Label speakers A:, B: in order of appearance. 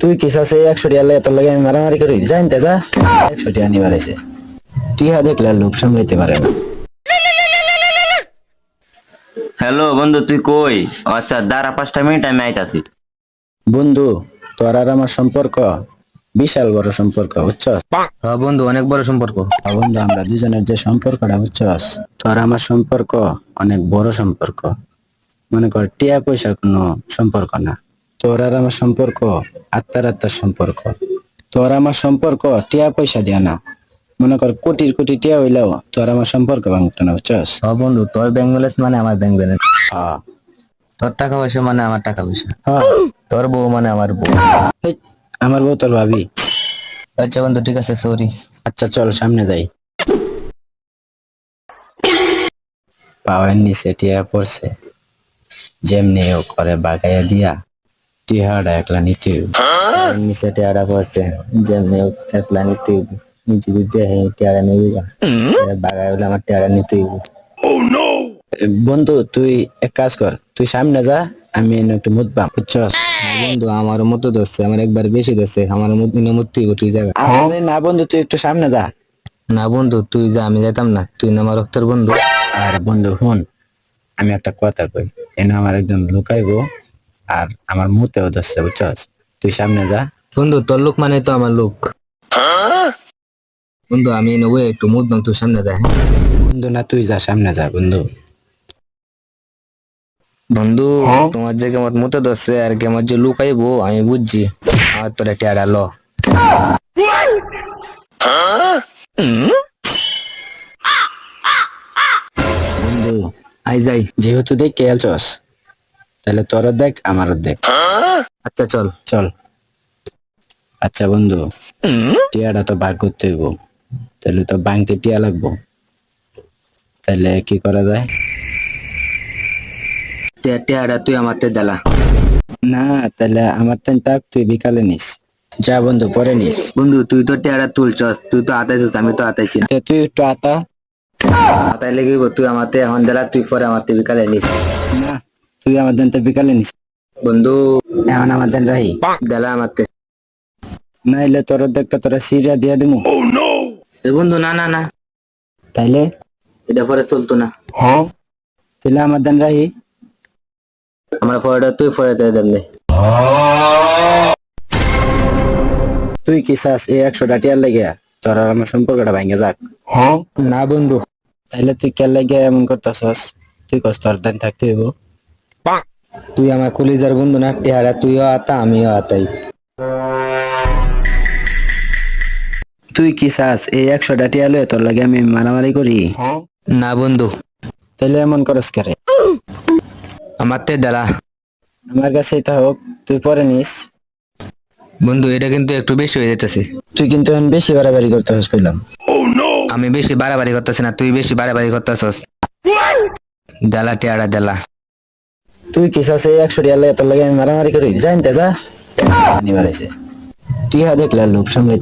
A: তুই কি চাস এই 100 টিয়া তোর লাগে আমি মারামারি করি জানতে যা 100 টিয়া নিবার আইছে টিয়া দেখলে আর লোভ সামলাইতে পারে না।
B: হ্যালো বন্ধু, তুই কই? আচ্ছা দাঁড়া, 5টা মিনিট আমি আইতাছি।
A: বন্ধু, তোর আর আমার সম্পর্ক বিশাল বড় সম্পর্ক, বুঝছস?
C: হ্যাঁ বন্ধু, অনেক বড় সম্পর্ক।
A: বন্ধু, আমরা দুজনের যে সম্পর্কটা, বুঝছস, তোর আমার সম্পর্ক অনেক বড় সম্পর্ক। মনে কর টিয়া পয়সার কোনো সম্পর্ক না, তোর আর আমার সম্পর্ক আত্মার আত্মার সম্পর্ক। তোর আমার সম্পর্ক টিয়া পয়সা দিয়া না, মনে কর কোটির কোটি টিয়া হইলেও তোর আমার সম্পর্ক ভাঙতো না, বুঝছস?
C: হ্যাঁ বন্ধু, তোর ব্যাংক ব্যালেন্স মানে আমার ব্যাংক ব্যালেন্স।
A: হ্যাঁ
C: তোর টাকা পয়সা মানে আমার টাকা পয়সা।
A: হ্যাঁ।
C: তোর বউ মানে আমার বউ।
A: হেই, আমার বউ তোর ভাবি।
C: আচ্ছা বন্ধু, ঠিক আছে, সরি।
A: আচ্ছা চল সামনে যাই। পাওয়ার নিচে টিয়া পড়ছে, যেমনি ও করে বাগাইয়া দিয়া টিহাটা একলা নিতে হইব।
C: নিচে টেয়ারা পড়ছে, যেমনি একলা নিতে হইব। নিচে দিতে টেয়ারা নেবে বাগায় হলে আমার টেয়ারা নিতে হইব।
A: বন্ধু তুই এক কাজ কর, তুই সামনে যা, আমি এনে একটু মুতবাম, বুঝছস?
C: বন্ধু আমার মতো ধরছে, আমার একবার বেশি ধরছে, আমার মতো হইব তুই জায়গা।
A: আরে না বন্ধু, তুই একটু সামনে যা।
C: না বন্ধু, তুই যা, আমি যেতাম না, তুই না আমার রক্তের বন্ধু।
A: আর বন্ধু শুন, আমি একটা কথা কই, এনে আমার একজন লুকাইবো আর আমার মুতেও ধরছে, বুঝছস? তুই সামনে যা।
C: বন্ধু তোর লোক মানে তো আমার লোক। বন্ধু আমি নেবো একটু মুখ বাং, তোর সামনে দেয়।
A: বন্ধু না, তুই যা, সামনে যা বন্ধু।
C: বন্ধু তোমার যে কেমন মতো ধরছে আর কেমন যে লুকাইবো আমি বুঝছি। আর তোরা টেয়ারা ল।
A: বন্ধু
C: আই যাই।
A: যেহেতু দেখ কে আলছস, তাহলে তোরও দেখ আমারও দেখ।
C: আচ্ছা চল।
A: চল। আচ্ছা বন্ধু, টিয়াটা তো ভাগ করতে হইব, তাহলে তো ভাঙতে টিয়া লাগবো, তাহলে কি করা যায়?
C: টেয়ারা তুই আমার তে দেলা।
A: না, তাহলে আমার তাই তাক, তুই বিকালে নিস। যা বন্ধু, পরে নিস।
C: বন্ধু তুই তো টেয়ারা তুলছস, তুই তো আতাইছস, আমি তো আতাইছি না।
A: তে তুই একটু আতা।
C: আতাই লেগে তুই আমাতে এখন দেলা, তুই পরে আমার তে বিকালে নিস।
A: না, তুই আমার দেন তো বিকালে নিস।
C: বন্ধু
A: এখন আমার দেন রাহি,
C: দেলা আমার তে।
A: নাইলে তোর দেখটা তোরা সিরিয়া দিয়া দিমু।
C: এ বন্ধু না না না,
A: তাইলে
C: এটা পরে চলতো না।
A: তাহলে আমার দেন রাহি।
C: আমার পরেটা তুই পরে দেন নে।
A: তুই কি চাস এই 100টা টিয়ার লাগিয়া তোর আর আমার সম্পর্কটা ভাঙে যাক?
C: না বন্ধু,
A: তাইলে তুই কে লাগিয়া এমন করতেছস? তুই কস তোর দেন থাকতে হইব।
C: তুই আমার কলিজার বন্ধু না, টেয়ারা তুইও আতা আমিও আতাই।
A: তুই কি চাস এই 100টা টিয়া লয়ে তোর লাগে আমি মারামারি করি?
C: না বন্ধু,
A: তাইলে এমন করস কেরে?
C: আমার তে দেলা।
A: আমার কাছে তা হোক, তুই পরে নিস।
C: বন্ধু এটা কিন্তু একটু বেশি হয়ে যেতেছে।
A: তুই কিন্তু এখন বেশি বাড়াবাড়ি করতে হস কইলাম।
C: আমি বেশি বাড়াবাড়ি করতেছি না, তুই বেশি বাড়াবাড়ি করতেছস। দেলা টেয়ারা দেলা।
A: তুই কি চাস এই 100 টিয়া লয়ে তোর লাগে আমি মারামারি করি জানতে যা নিবার আইছে টিয়া দেখলে আর লোভ সামলাইতে